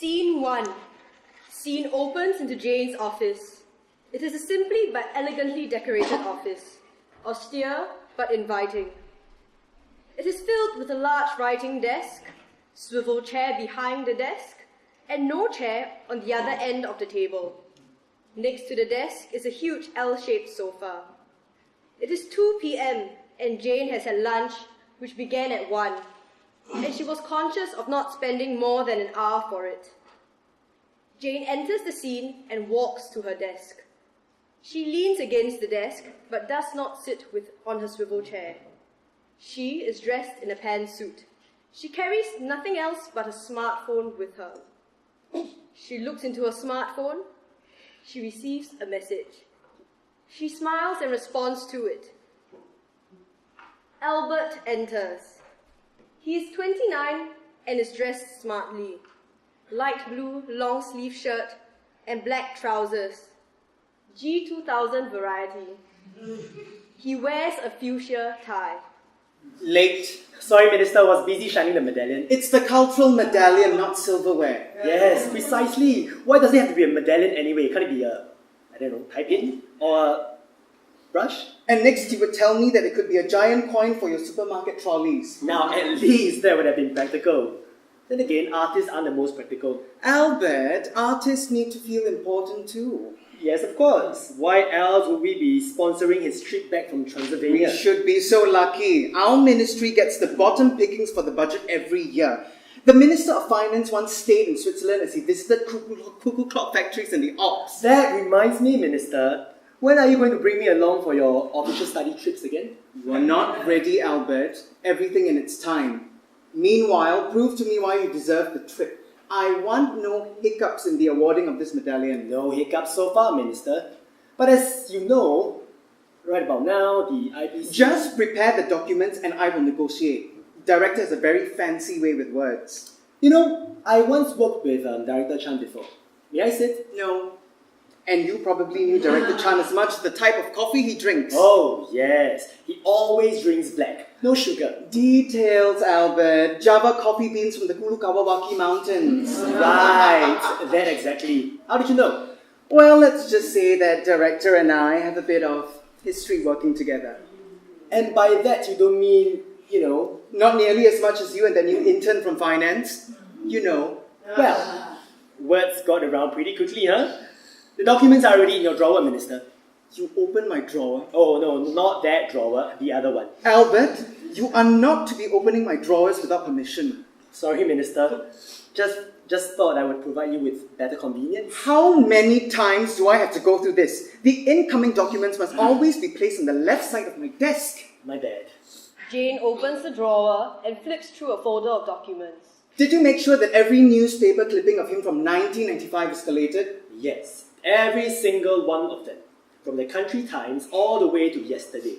Scene 1. Scene opens into Jane's office. It is a simply but elegantly decorated office, austere but inviting. It is filled with a large writing desk, swivel chair behind the desk, and no chair on the other end of the table. Next to the desk is a huge L-shaped sofa. It is 2 p.m. and Jane has had lunch, which began at 1, and she was conscious of not spending more than an hour for it. Jane enters the scene and walks to her desk. She leans against the desk, but does not sit on her swivel chair. She is dressed in a pantsuit. She carries nothing else but a smartphone with her. She looks into her smartphone. She receives a message. She smiles and responds to it. Albert enters. He is 29 and is dressed smartly. Light blue long-sleeve shirt and black trousers. G2000 variety. He wears a fuchsia tie. Late. Sorry, Minister, I was busy shining the medallion. It's the cultural medallion, not silverware. Yes, precisely. Why does it have to be a medallion anyway? Can't it be a, tie pin? Or a brush? And next you would tell me that it could be a giant coin for your supermarket trolleys. Now, at least that would have been practical. Then again, artists aren't the most practical. Albert, artists need to feel important too. Yes, of course. Why else would we be sponsoring his trip back from Transylvania? We should be so lucky. Our ministry gets the bottom pickings for the budget every year. The Minister of Finance once stayed in Switzerland as he visited cuckoo clock factories in the Alps. That reminds me, Minister. When are you going to bring me along for your official study trips again? You are not ready, Albert. Everything in its time. Meanwhile, prove to me why you deserve the trip. I want no hiccups in the awarding of this medallion. No hiccups so far, Minister. But as you know, right about now, the IPC... Just prepare the documents and I will negotiate. Director has a very fancy way with words. You know, I once worked with Director Chan before. May I sit? No. And you probably knew Director Chan as much as the type of coffee he drinks. Oh, yes. He always drinks black. No sugar. Details, Albert. Java coffee beans from the Kawawaki Mountains. Right. That exactly. How did you know? Well, let's just say that Director and I have a bit of history working together. And by that you don't mean, Not nearly as much as you and the new intern from finance. Well, words got around pretty quickly, huh? The documents are already in your drawer, Minister. You opened my drawer. Oh, no, not that drawer, the other one. Albert, you are not to be opening my drawers without permission. Sorry, Minister. Just thought I would provide you with better convenience. How many times do I have to go through this? The incoming documents must always be placed on the left side of my desk. My bad. Jane opens the drawer and flips through a folder of documents. Did you make sure that every newspaper clipping of him from 1995 is collated? Yes, every single one of them. From the Country Times all the way to yesterday.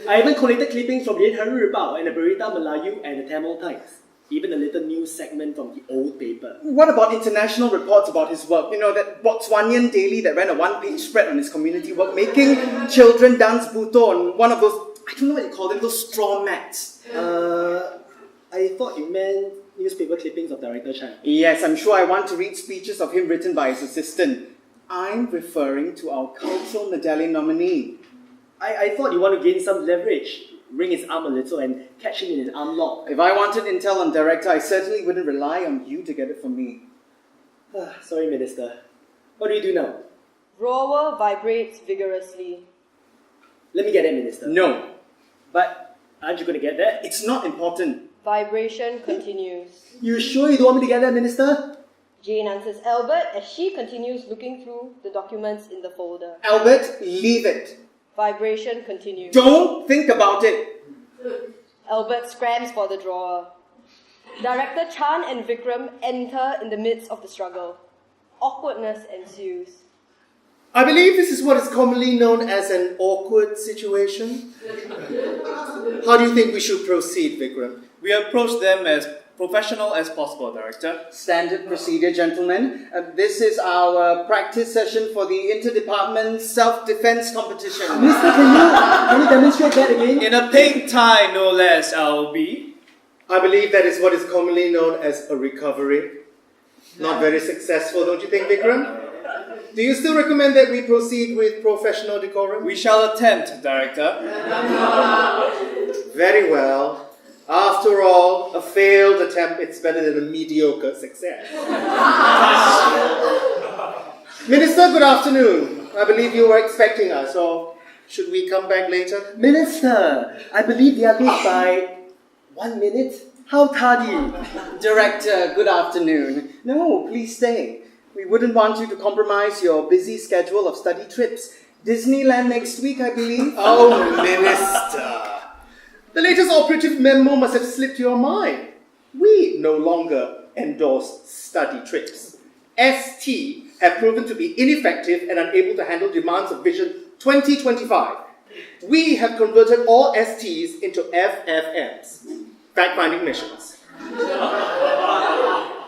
I even collated clippings from the Hari Ribao and the Berita Melayu and the Tamil Times. Even a little news segment from the old paper. What about international reports about his work? That Botswanian daily that ran a one-page spread on his community work, making children dance buto on one of those, I don't know what you call them, those straw mats. I thought you meant newspaper clippings of Director Chan. Yes, I'm sure I want to read speeches of him written by his assistant. I'm referring to our cultural medallion nominee. I thought you want to gain some leverage. Wring his arm a little and catch him in an arm lock. If I wanted intel on Director, I certainly wouldn't rely on you to get it for me. Sorry, Minister. What do you do now? Drawer vibrates vigorously. Let me get it, Minister. No. But aren't you going to get that? It's not important. Vibration continues. You sure you don't want me to get that, Minister? Jane answers Albert as she continues looking through the documents in the folder. Albert, leave it. Vibration continues. Don't think about it. Albert scrams for the drawer. Director Chan and VIKRAM enter in the midst of the struggle. Awkwardness ensues. I believe this is what is commonly known as an awkward situation. How do you think we should proceed, VIKRAM? We approach them as professional as possible, Director. Standard procedure, gentlemen. This is our practice session for the interdepartment self-defense competition. Mister, can you demonstrate that again? In a pink tie, no less, LB. I believe that is what is commonly known as a recovery. Not very successful, don't you think, Vikram? Do you still recommend that we proceed with professional decorum? We shall attempt, Director. Very well. After all, a failed attempt is better than a mediocre success. Minister, good afternoon. I believe you were expecting us, or should we come back later? Minister, I believe they are late by 1 minute. How tardy? Director, good afternoon. No, please stay. We wouldn't want you to compromise your busy schedule of study trips. Disneyland next week, I believe. Oh, Minister. The latest operative memo must have slipped your mind. We no longer endorse study trips. ST have proven to be ineffective and unable to handle demands of Vision 2025. We have converted all STs into FFMs, fact-finding missions.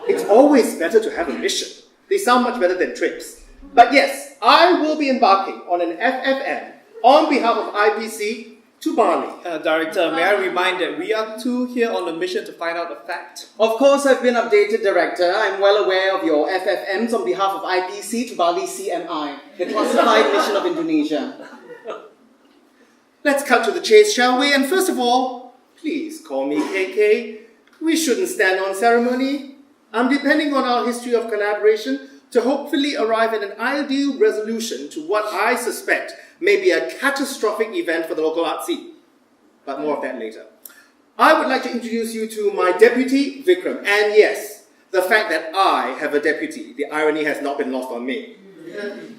It's always better to have a mission. They sound much better than trips. But yes, I will be embarking on an FFM on behalf of IPC to Bali. Director, may I remind that we are two here on a mission to find out the fact? Of course, I've been updated, Director. I'm well aware of your FFMs on behalf of IPC to Bali CMI, the classified mission of Indonesia. Let's cut to the chase, shall we? And first of all, please call me KK. We shouldn't stand on ceremony. I'm depending on our history of collaboration to hopefully arrive at an ideal resolution to what I suspect may be a catastrophic event for the local art scene. But more of that later. I would like to introduce you to my deputy, VIKRAM. And yes, the fact that I have a deputy, the irony has not been lost on me.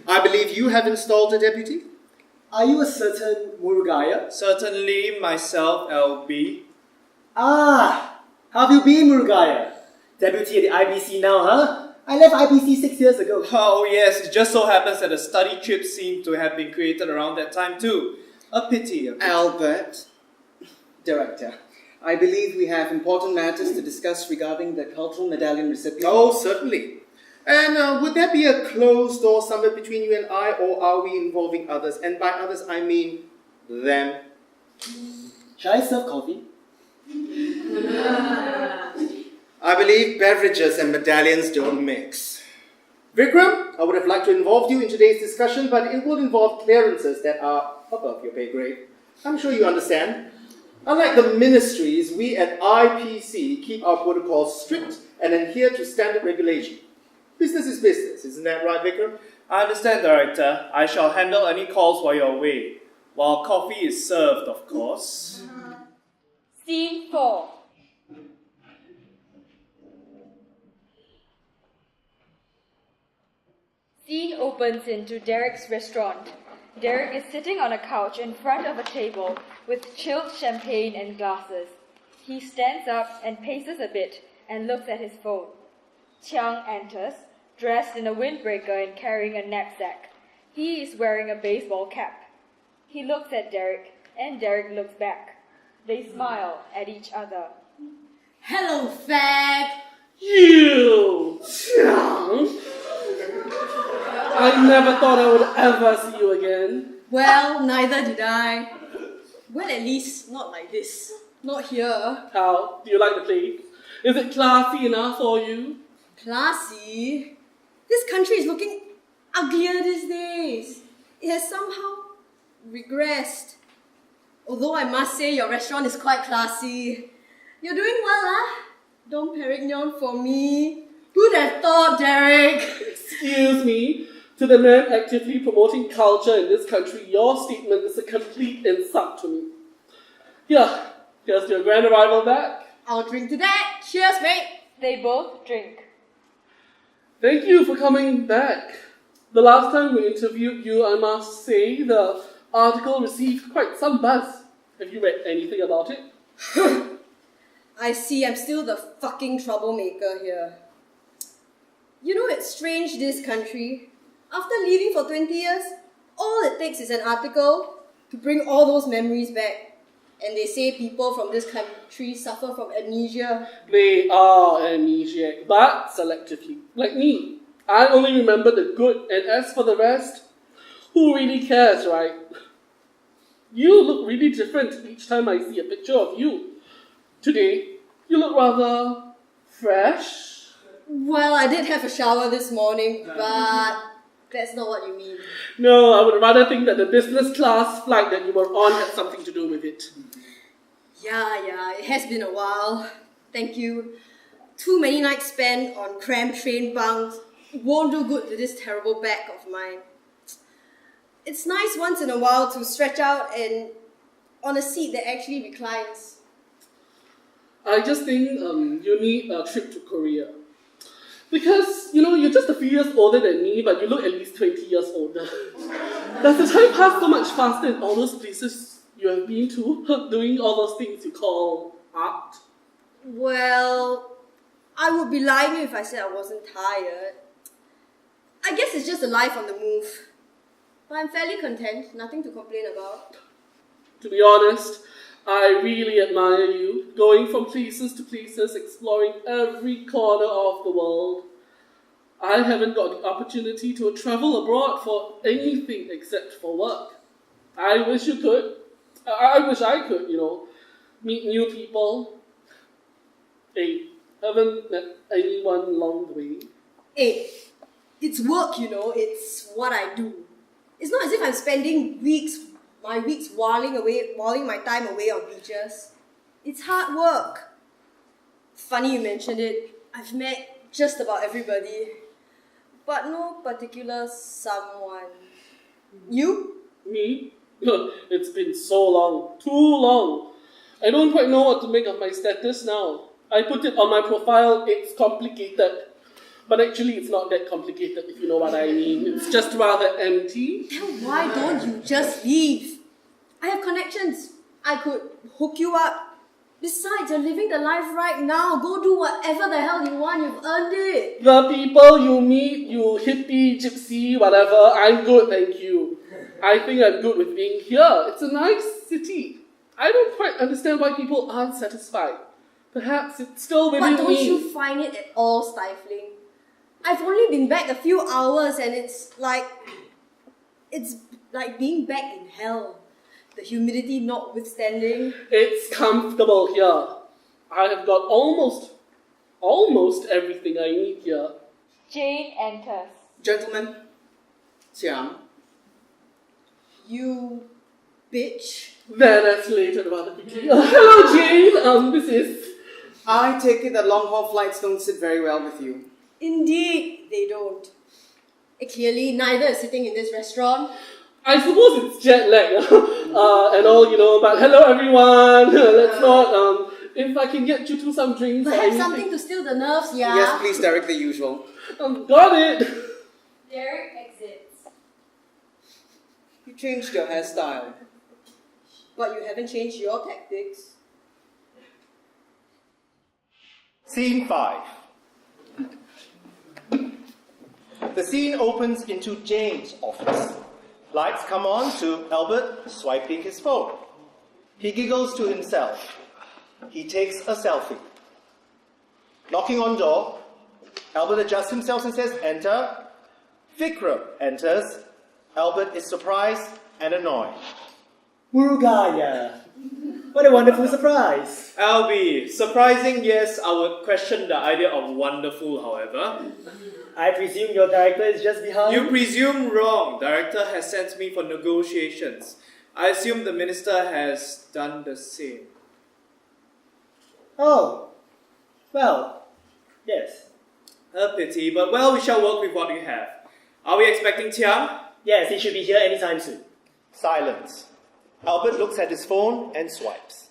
I believe you have installed a deputy? Are you a certain Murugaya? Certainly, myself, LB. Ah, how have you been, Murugaya? Deputy at the IBC now, huh? I left IBC 6 years ago. Oh yes, it just so happens that the study trip seemed to have been created around that time too. A pity. Albert, Director, I believe we have important matters to discuss regarding the cultural medallion recipient. Oh, certainly. And would there be a closed door somewhere between you and I, or are we involving others? And by others, I mean them. Shall I serve coffee? I believe beverages and medallions don't mix. Vikram, I would have liked to involve you in today's discussion, but it will involve clearances that are above your pay grade. I'm sure you understand. Unlike the ministries, we at IPC keep our protocols strict and adhere to standard regulation. Business is business, isn't that right, Vikram? I understand, Director. I shall handle any calls while you're away. While coffee is served, of course. Scene 4. Scene opens into Derek's restaurant. Derek is sitting on a couch in front of a table with chilled champagne and glasses. He stands up and paces a bit and looks at his phone. Qiang enters, dressed in a windbreaker and carrying a knapsack. He is wearing a baseball cap. He looks at Derek, and Derek looks back. They smile at each other. Hello, fag! You! Qiang! I never thought I would ever see you again. Well, neither did I. Well, at least not like this. Not here. How? Do you like the place? Is it classy enough for you? Classy? This country is looking uglier these days. It has somehow regressed. Although I must say your restaurant is quite classy. You're doing well, ah? Dom Perignon for me. Who'd have thought, Derek? Excuse me. To the man actively promoting culture in this country, your statement is a complete insult to me. Here's to your grand arrival back. I'll drink to that. Cheers, mate. They both drink. Thank you for coming back. The last time we interviewed you, I must say, the article received quite some buzz. Have you read anything about it? I see, I'm still the fucking troublemaker here. You know, it's strange, this country. After leaving for 20 years, all it takes is an article to bring all those memories back. And they say people from this country suffer from amnesia. They are amnesiac, but selectively. Like me. I only remember the good, and as for the rest, who really cares, right? You look really different each time I see a picture of you. Today, you look rather fresh. Well, I did have a shower this morning, but that's not what you mean. No, I would rather think that the business class flight that you were on had something to do with it. Yeah, it has been a while. Thank you. Too many nights spent on cramped train bunks won't do good to this terrible back of mine. It's nice once in a while to stretch out and on a seat that actually reclines. I just think you need a trip to Korea. Because, you're just a few years older than me, but you look at least 20 years older. Does the time pass so much faster in all those places you have been to, doing all those things you call art? Well, I would be lying if I said I wasn't tired. I guess it's just a life on the move. But I'm fairly content, nothing to complain about. To be honest, I really admire you, going from places to places, exploring every corner of the world. I haven't got the opportunity to travel abroad for anything except for work. I wish you could. I wish I could, meet new people. Hey, haven't met anyone along the way. Hey, it's work, it's what I do. It's not as if I'm spending my weeks whiling my time away on beaches. It's hard work. Funny you mentioned it. I've met just about everybody, but no particular someone. You? Me? It's been so long, too long. I don't quite know what to make of my status now. I put it on my profile, it's complicated. But actually, it's not that complicated, if you know what I mean. It's just rather empty. Then why don't you just leave? I have connections. I could hook you up. Besides, you're living the life right now. Go do whatever the hell you want. You've earned it. The people you meet, you hippie, gypsy, whatever, I'm good, thank you. I think I'm good with being here. It's a nice city. I don't quite understand why people aren't satisfied. Perhaps it's still within me. But don't you find it at all stifling? I've only been back a few hours and it's like being back in hell. The humidity notwithstanding. It's comfortable here. I have got almost everything I need here. Jane enters. Gentlemen, Xiang. You bitch. That's later rather quickly. Hello Jane, this is... I take it that long-haul flights don't sit very well with you. Indeed, they don't. Clearly, neither is sitting in this restaurant. I suppose it's jet lag and all, but hello everyone. Let's not, if I can get you to some drinks. Perhaps something to still the nerves, yeah? Yes, please, Derek, the usual. Got it. Derek exits. You changed your hairstyle. But you haven't changed your tactics. Scene 5. The scene opens into Jane's office. Lights come on to Albert swiping his phone. He giggles to himself. He takes a selfie. Knocking on door, Albert adjusts himself and says, "Enter." VIKRAM enters. Albert is surprised and annoyed. Murugaya! What a wonderful surprise! Albie, surprising, yes, I would question the idea of wonderful, however. I presume your director is just behind? You presume wrong. Director has sent me for negotiations. I assume the minister has done the same. Oh. Well, yes. A pity, but well, we shall work with what we have. Are we expecting Tiang? Yes, he should be here anytime soon. Silence. Albert looks at his phone and swipes.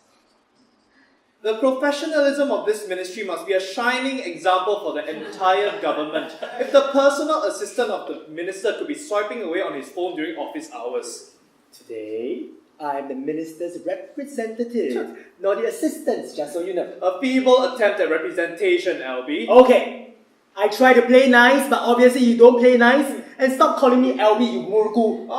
The professionalism of this ministry must be a shining example for the entire government. If the personal assistant of the minister could be swiping away on his phone during office hours. Today, I am the minister's representative, not the assistant's, just so you know. A feeble attempt at representation, Albie. Okay, I try to play nice, but obviously you don't play nice. And stop calling me Albie, you murku.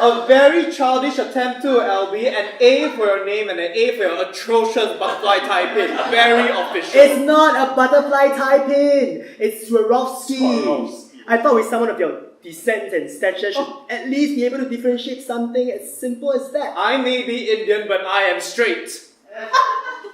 A very childish attempt too, Albie. An A for your name and an A for your atrocious butterfly typing. Very official. It's not a butterfly typing. It's Swarovski. I thought with someone of your descent and stature should at least be able to differentiate something as simple as that. I may be Indian, but I am straight.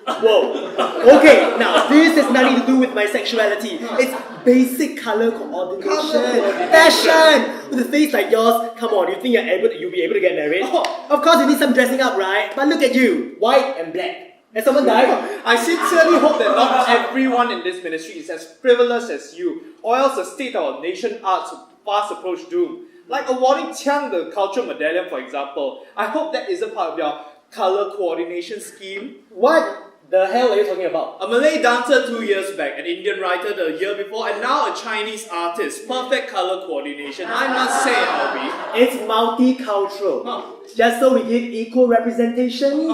Whoa. Okay, now this has nothing to do with my sexuality. It's basic color coordination. Fashion! With a face like yours, come on, you think you'll be able to get married? Of course you need some dressing up, right? But look at you, white and black. Has someone died? I sincerely hope that not everyone in this ministry is as privileged as you, or else the state of our nation arts will fast approach doom. Like awarding QIANG the cultural medallion, for example. I hope that isn't part of your color coordination scheme. What the hell are you talking about? A Malay dancer 2 years back, an Indian writer the year before, and now a Chinese artist. Perfect color coordination, I must say, Albie. It's multicultural. Just so we give equal representation.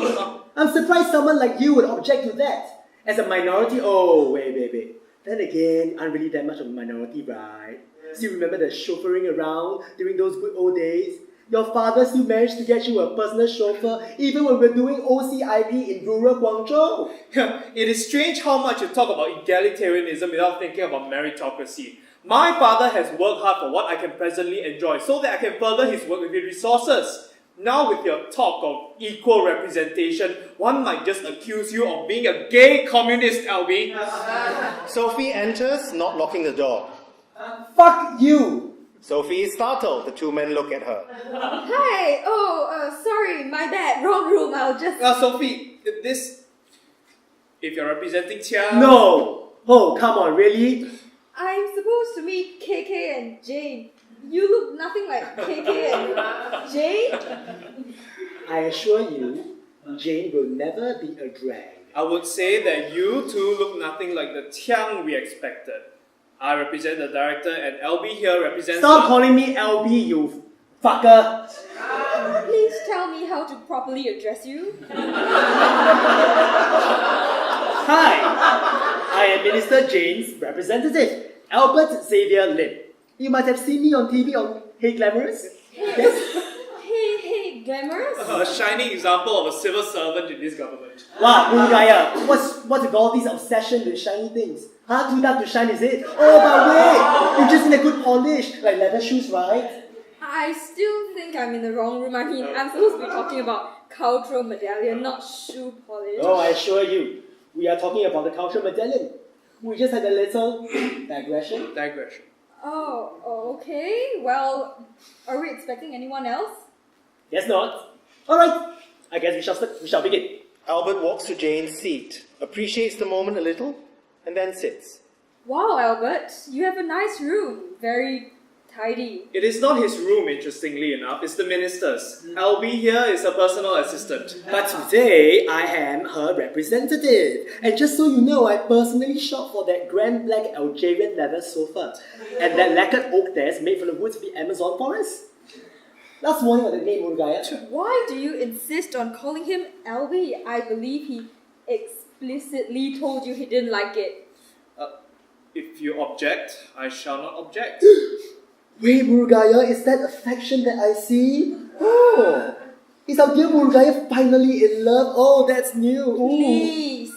I'm surprised someone like you would object to that. As a minority, oh, wait. Then again, you aren't really that much of a minority, right? Still remember the chauffeuring around during those good old days? Your father still managed to get you a personal chauffeur even when we're doing OCIP in rural Guangzhou. It is strange how much you talk about egalitarianism without thinking about meritocracy. My father has worked hard for what I can presently enjoy so that I can further his work with his resources. Now with your talk of equal representation, one might just accuse you of being a gay communist, Albie. Sophie enters, not locking the door. Fuck you! Sophie is startled. The two men look at her. Hi! Sorry, my bad. Wrong room. I'll just... Sophie, if you're representing QIANG... No! Oh, come on, really? I'm supposed to meet KK and Jane. You look nothing like KK and Jane. I assure you, Jane will never be a drag. I would say that you two look nothing like the QIANG we expected. I represent the director and LB here represents... Stop calling me LB, you fucker! Please tell me how to properly address you. Hi! I am Minister Jane's representative, Albert Xavier Lim. You might have seen me on TV on Hey Glamorous. Yes? Hey, Glamorous? A shining example of a civil servant in this government. Wow, Murugaya, what's with all this obsession with shiny things? Huh? Too dark to shine, is it? Oh, but wait! You just need a good polish, like leather shoes, right? I still think I'm in the wrong room. I mean, I'm supposed to be talking about cultural medallion, not shoe polish. Oh, I assure you, we are talking about the cultural medallion. We just had a little digression. Oh, okay. Well, are we expecting anyone else? Guess not. Alright, I guess we shall begin. Albert walks to Jane's seat, appreciates the moment a little, and then sits. Wow, Albert, you have a nice room. Very tidy. It is not his room, interestingly enough, it's the minister's. LB here is a personal assistant. But today, I am her representative. And just so you know, I personally shopped for that grand black Algerian leather sofa. And that lacquered oak desk made from the woods of the Amazon forest. Last warning on the name, Murugaya. Why do you insist on calling him LB? I believe he explicitly told you he didn't like it. If you object, I shall not object. Wait, Murugaya, is that affection that I see? Oh, is our dear Murugaya finally in love? Oh, that's new. Ooh. Please.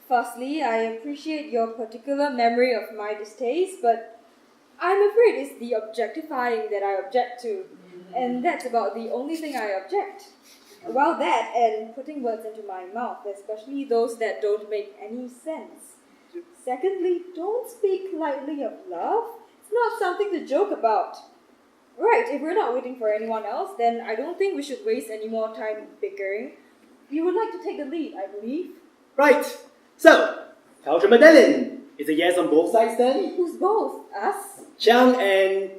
Firstly, I appreciate your particular memory of my distaste, but I'm afraid it's the objectifying that I object to. And that's about the only thing I object. Well, that and putting words into my mouth, especially those that don't make any sense. Secondly, don't speak lightly of love. It's not something to joke about. Right, if we're not waiting for anyone else, then I don't think we should waste any more time bickering. You would like to take the lead, I believe. Right, so, cultural medallion. Is a yes on both sides then? Who's both? Us? QIANG and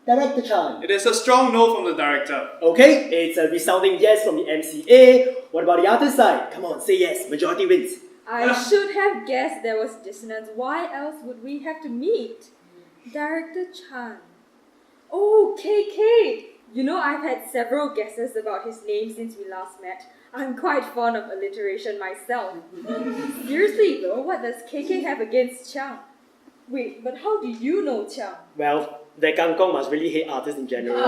Director Chan. It is a strong no from the director. Okay, it's a resounding yes from the MCA. What about the other side? Come on, say yes, majority wins. I should have guessed there was dissonance. Why else would we have to meet? Director Chan. Oh, KK! You know, I've had several guesses about his name since we last met. I'm quite fond of alliteration myself. Seriously though, what does KK have against Chiang? Wait, but how do you know Chiang? Well, that kangkong must really hate artists in general.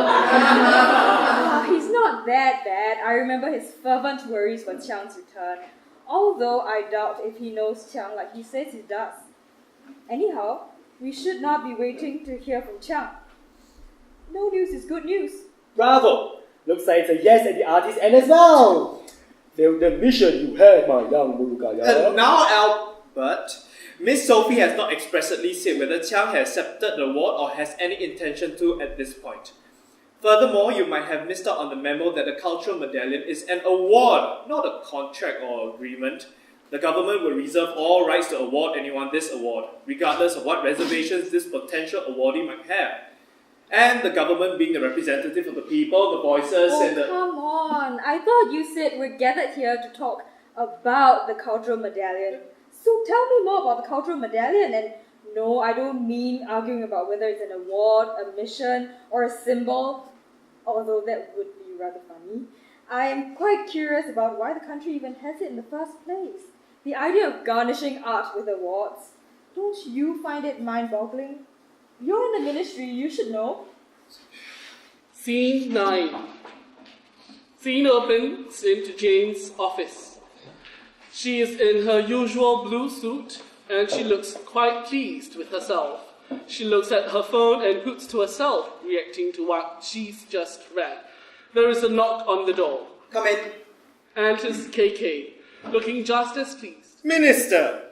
He's not that bad. I remember his fervent worries for Chiang's return. Although I doubt if he knows Chiang like he says he does. Anyhow, we should not be waiting to hear from Chiang. No news is good news. Bravo! Looks like it's a yes at the artist end as well. Failed the mission you had, my young Murugaya. And now, Albert, Miss Sophie has not expressly said whether Qiang has accepted the award or has any intention to at this point. Furthermore, you might have missed out on the memo that the cultural medallion is an award, not a contract or agreement. The government will reserve all rights to award anyone this award, regardless of what reservations this potential awardee might have. And the government being the representative of the people, the voices, and the... Come on. I thought you said we're gathered here to talk about the cultural medallion. So tell me more about the cultural medallion. And no, I don't mean arguing about whether it's an award, a mission, or a symbol, although that would be rather funny. I am quite curious about why the country even has it in the first place. The idea of garnishing art with awards. Don't you find it mind-boggling? You're in the ministry, you should know. Scene 9. Scene opens into Jane's office. She is in her usual blue suit and she looks quite pleased with herself. She looks at her phone and hoots to herself, reacting to what she's just read. There is a knock on the door. Come in. Enters KK, looking just as pleased. Minister,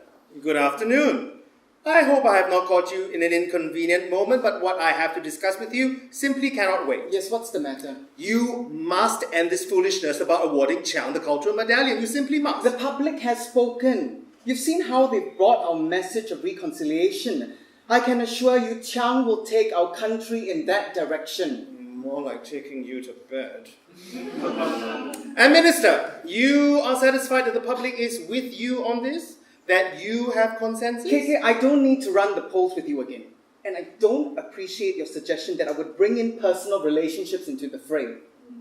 good afternoon. I hope I have not caught you in an inconvenient moment, but what I have to discuss with you simply cannot wait. Yes, what's the matter? You must end this foolishness about awarding Qiang the cultural medallion. You simply must. The public has spoken. You've seen how they've brought our message of reconciliation. I can assure you Qiang will take our country in that direction. More like taking you to bed. And Minister, you are satisfied that the public is with you on this? That you have consensus? KK, I don't need to run the polls with you again. And I don't appreciate your suggestion that I would bring in personal relationships into the fray.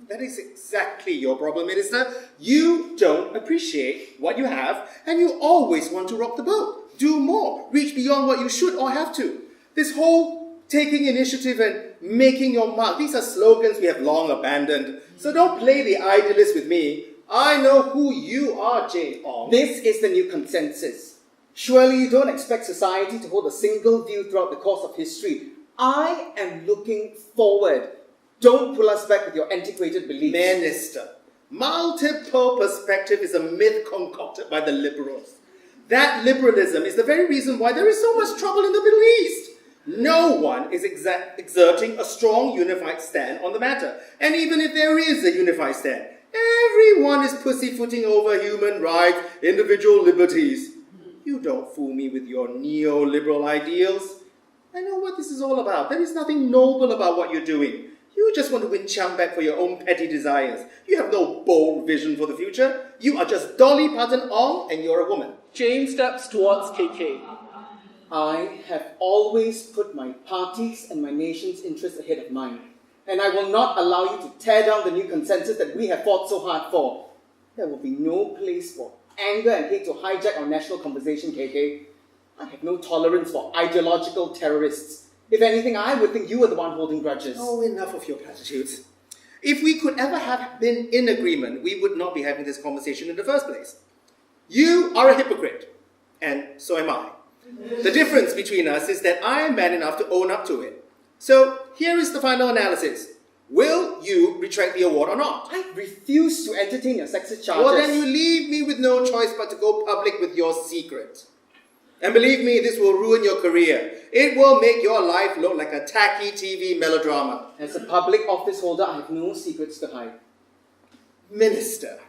That is exactly your problem, Minister. You don't appreciate what you have, and you always want to rock the boat. Do more. Reach beyond what you should or have to. This whole taking initiative and making your mark, these are slogans we have long abandoned. So don't play the idealist with me. I know who you are, Jane Ong. This is the new consensus. Surely you don't expect society to hold a single view throughout the course of history. I am looking forward. Don't pull us back with your antiquated beliefs. Minister, multiple perspective is a myth concocted by the liberals. That liberalism is the very reason why there is so much trouble in the Middle East. No one is exerting a strong unified stand on the matter. And even if there is a unified stand, everyone is pussyfooting over human rights, individual liberties. You don't fool me with your neoliberal ideals. I know what this is all about. There is nothing noble about what you're doing. You just want to win Qiang back for your own petty desires. You have no bold vision for the future. You are just Dolly Parton Ong and you're a woman. Jane steps towards KK. I have always put my party's and my nation's interests ahead of mine. And I will not allow you to tear down the new consensus that we have fought so hard for. There will be no place for anger and hate to hijack our national conversation, KK. I have no tolerance for ideological terrorists. If anything, I would think you were the one holding grudges. Oh, enough of your platitudes. If we could ever have been in agreement, we would not be having this conversation in the first place. You are a hypocrite, and so am I. The difference between us is that I am man enough to own up to it. So, here is the final analysis. Will you retract the award or not? I refuse to entertain your sexist charges. Well, then you leave me with no choice but to go public with your secret. And believe me, this will ruin your career. It will make your life look like a tacky TV melodrama. As a public office holder, I have no secrets to hide. Minister,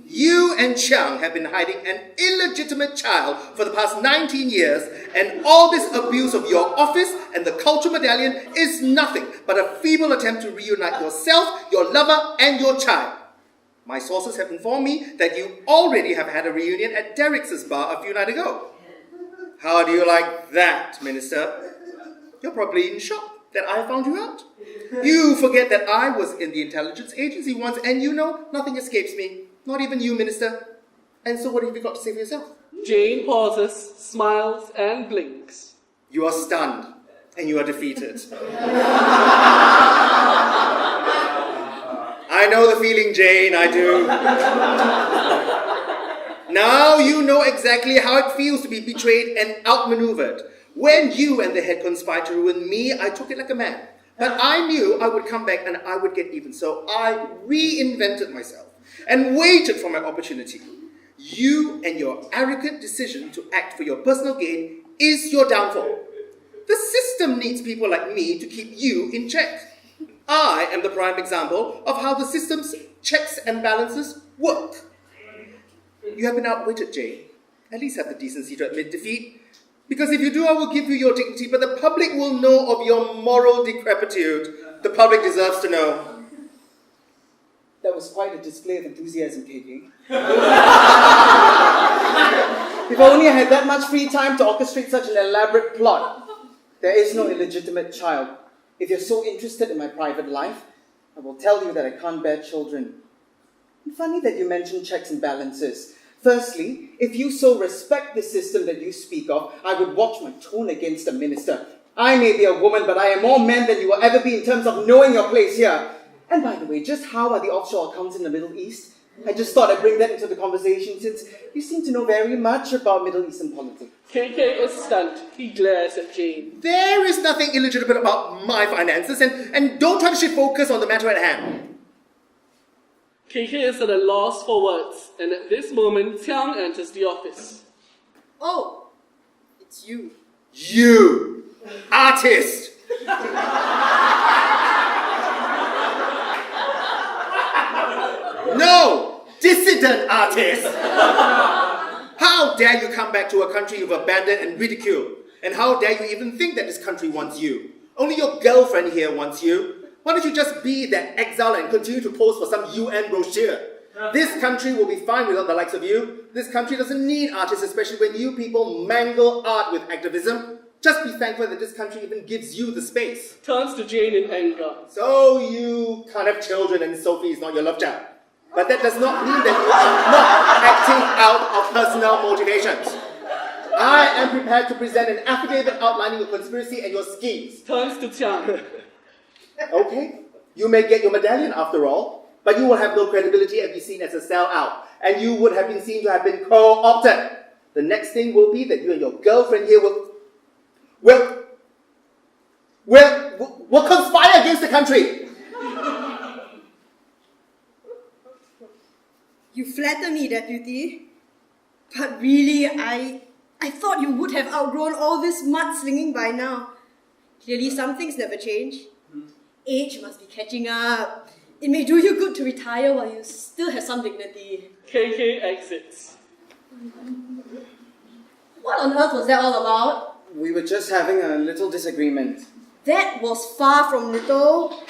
you and Qiang have been hiding an illegitimate child for the past 19 years, and all this abuse of your office and the cultural medallion is nothing but a feeble attempt to reunite yourself, your lover, and your child. My sources have informed me that you already have had a reunion at Derrick's bar a few nights ago. How do you like that, Minister? You're probably in shock that I found you out. You forget that I was in the intelligence agency once, and you know nothing escapes me. Not even you, Minister. And so what have you got to say for yourself? Jane pauses, smiles, and blinks. You are stunned, and you are defeated. I know the feeling, Jane, I do. Now you know exactly how it feels to be betrayed and outmaneuvered. When you and the head conspired to ruin me, I took it like a man. But I knew I would come back and I would get even, so I reinvented myself. and waited for my opportunity. You and your arrogant decision to act for your personal gain is your downfall. The system needs people like me to keep you in check. I am the prime example of how the system's checks and balances work. You have been outwitted, Jane. At least have the decency to admit defeat. Because if you do, I will give you your dignity, but the public will know of your moral decrepitude. The public deserves to know. That was quite a display of enthusiasm, KK. If only I had that much free time to orchestrate such an elaborate plot. There is no illegitimate child. If you're so interested in my private life, I will tell you that I can't bear children. And funny that you mentioned checks and balances. Firstly, if you so respect the system that you speak of, I would watch my tone against a minister. I may be a woman, but I am more man than you will ever be in terms of knowing your place here. And by the way, just how are the offshore accounts in the Middle East? I just thought I'd bring that into the conversation since you seem to know very much about Middle Eastern politics. KK is stunned. He glares at Jane. There is nothing illegitimate about my finances, and don't try to shift focus on the matter at hand. KK is at a loss for words, and at this moment, QIANG enters the office. Oh, it's you. You, artist! No, dissident artist! How dare you come back to a country you've abandoned and ridiculed? And how dare you even think that this country wants you? Only your girlfriend here wants you. Why don't you just be that exile and continue to pose for some UN brochure? This country will be fine without the likes of you. This country doesn't need artists, especially when you people mangle art with activism. Just be thankful that this country even gives you the space. Turns to Jane in anger. So you can't have children and Sophie is not your love child. But that does not mean that you are not acting out of personal motivations. I am prepared to present an affidavit outlining your conspiracy and your schemes. Turns to QIANG. Okay, you may get your medallion after all, but you will have no credibility and be seen as a sellout, and you would have been seen to have been co-opted. The next thing will be that you and your girlfriend here will conspire against the country. You flatter me, Deputy. But really, I thought you would have outgrown all this mudslinging by now. Clearly, some things never change. Age must be catching up. It may do you good to retire while you still have some dignity. KK exits. What on earth was that all about? We were just having a little disagreement. That was far from little.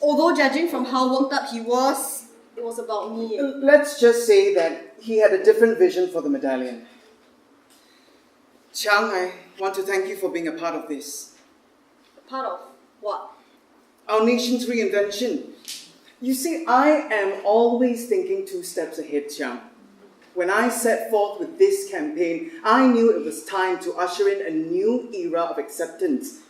Although judging from how worked up he was, it was about me. Let's just say that he had a different vision for the medallion. QIANG, I want to thank you for being a part of this. Part of what? Our nation's reinvention. You see, I am always thinking 2 steps ahead, QIANG. When I set forth with this campaign, I knew it was time to usher in a new era of acceptance.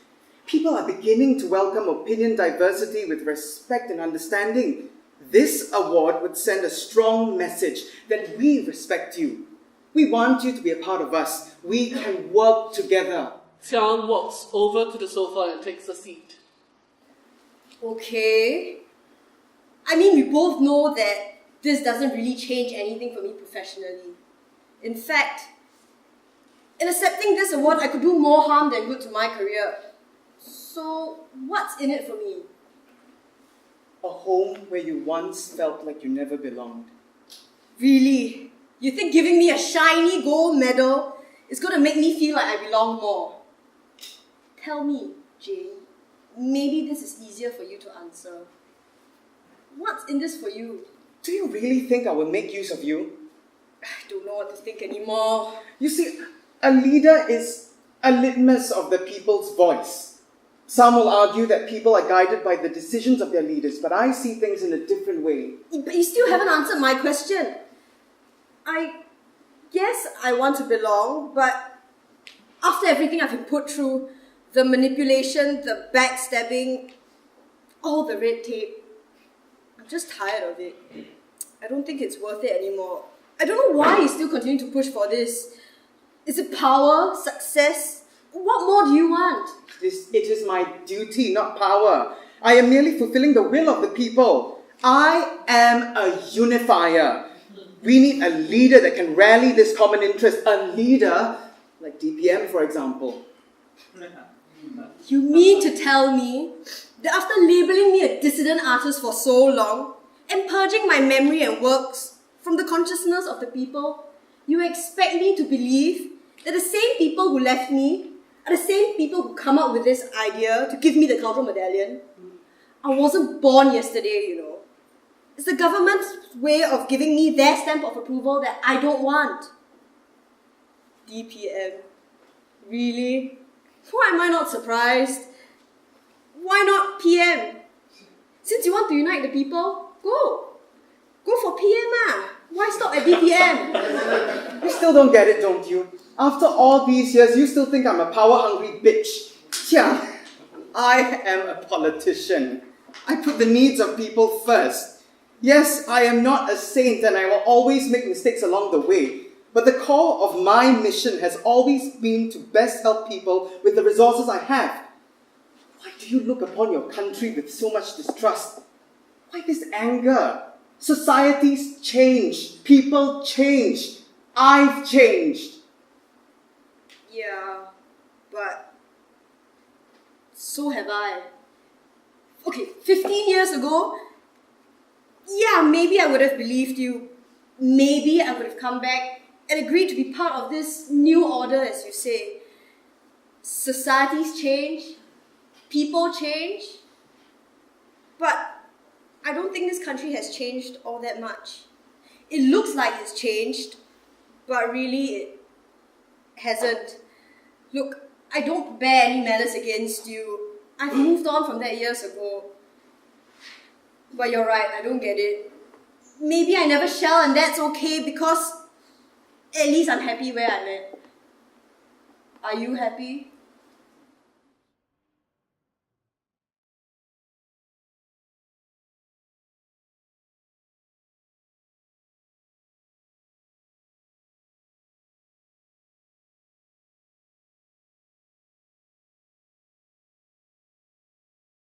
People are beginning to welcome opinion diversity with respect and understanding. This award would send a strong message that we respect you. We want you to be a part of us. We can work together. QIANG walks over to the sofa and takes a seat. Okay. I mean, we both know that this doesn't really change anything for me professionally. In fact, in accepting this award, I could do more harm than good to my career. So, what's in it for me? A home where you once felt like you never belonged. Really? You think giving me a shiny gold medal is going to make me feel like I belong more? Tell me, Jane. Maybe this is easier for you to answer. What's in this for you? Do you really think I will make use of you? I don't know what to think anymore. You see, a leader is a litmus of the people's voice. Some will argue that people are guided by the decisions of their leaders, but I see things in a different way. But you still haven't answered my question. I guess I want to belong, but after everything I've been put through, the manipulation, the backstabbing, all the red tape, I'm just tired of it. I don't think it's worth it anymore. I don't know why you still continue to push for this. Is it power, success? What more do you want? It is my duty, not power. I am merely fulfilling the will of the people. I am a unifier. We need a leader that can rally this common interest. A leader like DPM, for example. You mean to tell me that after labeling me a dissident artist for so long and purging my memory and works from the consciousness of the people, you expect me to believe that the same people who left me are the same people who come up with this idea to give me the cultural medallion? I wasn't born yesterday, you know. It's the government's way of giving me their stamp of approval that I don't want. DPM. Really? Why am I not surprised? Why not PM? Since you want to unite the people, go. Go for PM, ah. Why stop at DPM? You still don't get it, don't you? After all these years, you still think I'm a power-hungry bitch. Yeah, I am a politician. I put the needs of people first. Yes, I am not a saint and I will always make mistakes along the way. But the core of my mission has always been to best help people with the resources I have. Why do you look upon your country with so much distrust? Why this anger? Societies change. People change. I've changed. Yeah, but so have I. Okay, 15 years ago, yeah, maybe I would have believed you. Maybe I would have come back and agreed to be part of this new order, as you say. Societies change, people change, but I don't think this country has changed all that much. It looks like it's changed, but really it hasn't. Look, I don't bear any malice against you. I've moved on from that years ago. But you're right, I don't get it. Maybe I never shall, and that's okay because at least I'm happy where I'm at. Are you happy?